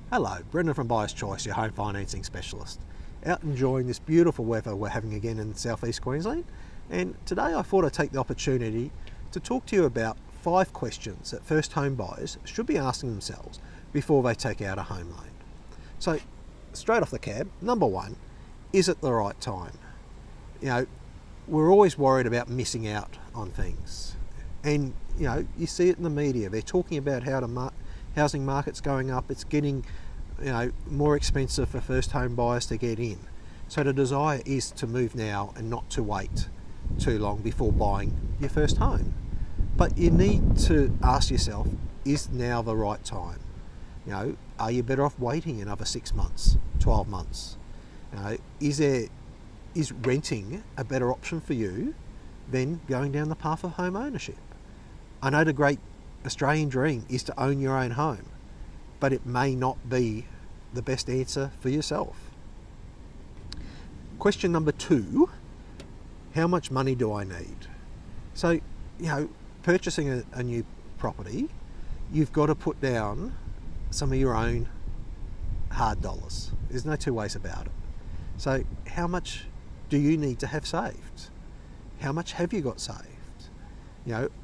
Hello, Brendan from Buyer's Choice, your home financing specialist. Out enjoying this beautiful weather we're having again in southeast Queensland, and today I thought I'd take the opportunity to talk to you about 5 questions that first home buyers should be asking themselves before they take out a home loan. So, straight off the cab, number 1, is it the right time? You know, we're always worried about missing out on things, and you see it in the media. They're talking about how the housing market's going up. It's getting more expensive for first home buyers to get in. So the desire is to move now and not to wait too long before buying your first home. But you need to ask yourself, is now the right time? Are you better off waiting another 6 months, 12 months? Is renting a better option for you than going down the path of home ownership? I know the great Australian dream is to own your own home, but it may not be the best answer for yourself. Question number 2, how much money do I need? So, purchasing a new property, you've got to put down some of your own hard dollars. There's no two ways about it. So how much do you need to have saved? How much have you got saved?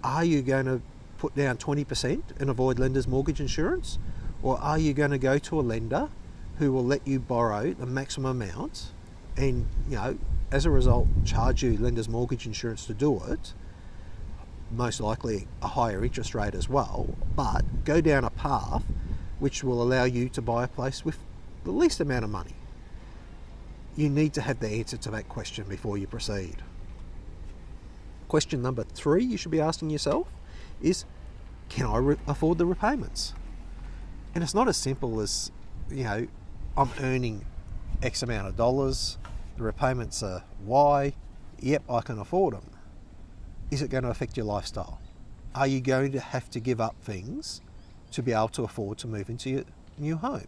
Are you going to put down 20% and avoid lender's mortgage insurance? Or are you going to go to a lender who will let you borrow the maximum amount and, as a result, charge you lender's mortgage insurance to do it, most likely a higher interest rate as well, but go down a path which will allow you to buy a place with the least amount of money? You need to have the answer to that question before you proceed. Question number 3 you should be asking yourself is, can I afford the repayments? And it's not as simple as, I'm earning X amount of dollars, the repayments are Y, yep, I can afford them. Is it going to affect your lifestyle? Are you going to have to give up things to be able to afford to move into your new home?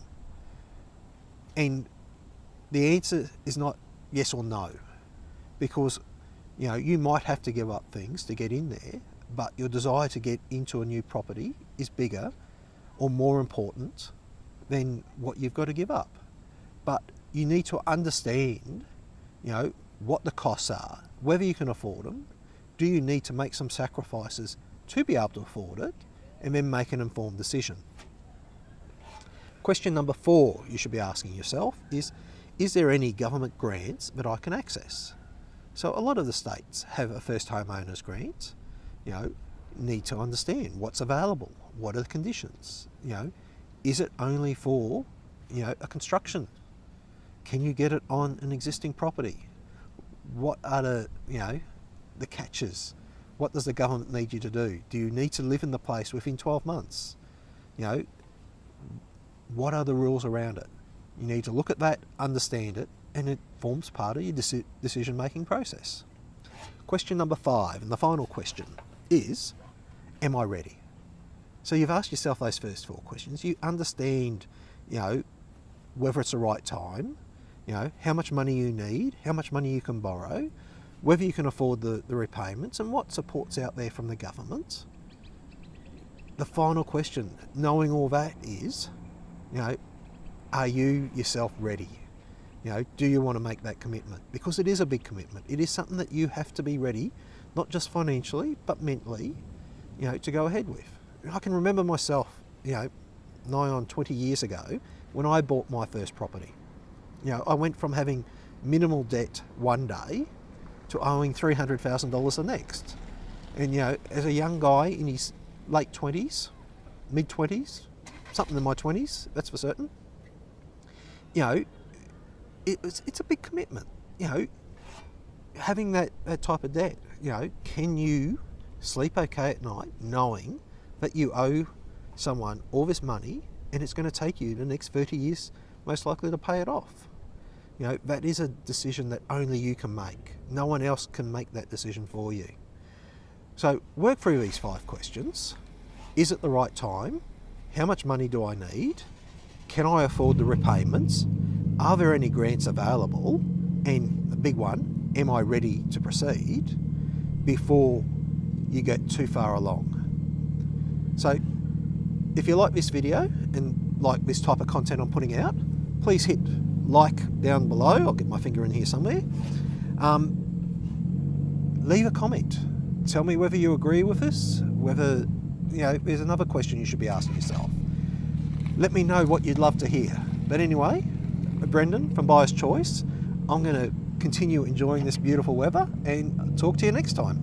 And the answer is not yes or no, because you might have to give up things to get in there, but your desire to get into a new property is bigger or more important than what you've got to give up. But you need to understand, what the costs are, whether you can afford them. Do you need to make some sacrifices to be able to afford it, and then make an informed decision? Question number 4 you should be asking yourself is there any government grants that I can access? So a lot of the states have a first home owners grant. Need to understand what's available, what are the conditions. Is it only for a construction? Can you get it on an existing property? What are the catches? What does the government need you to do? Do you need to live in the place within 12 months? What are the rules around it? You need to look at that, understand it, and it forms part of your decision-making process. Question number 5, and the final question, is, am I ready? So you've asked yourself those first 4 questions. You understand, whether it's the right time, how much money you need, how much money you can borrow, whether you can afford the repayments, and what support's out there from the government. The final question, knowing all that, is, are you yourself ready? Do you want to make that commitment? Because it is a big commitment. It is something that you have to be ready, not just financially, but mentally, to go ahead with. I can remember myself, nigh on 20 years ago, when I bought my first property. I went from having minimal debt one day to owing $300,000 the next. And, as a young guy in his late 20s, mid-20s, something in my 20s, that's for certain, it's a big commitment. Having that type of debt, can you sleep okay at night knowing that you owe someone all this money and it's going to take you the next 30 years most likely to pay it off? That is a decision that only you can make. No one else can make that decision for you. So work through these 5 questions. Is it the right time? How much money do I need? Can I afford the repayments? Are there any grants available? And the big one, am I ready to proceed before you get too far along? So if you like this video and like this type of content I'm putting out, please hit like down below. I'll get my finger in here somewhere. Leave a comment. Tell me whether you agree with this, whether, you know, there's another question you should be asking yourself. Let me know what you'd love to hear. But anyway, Brendan from Buyer's Choice, I'm going to continue enjoying this beautiful weather and talk to you next time.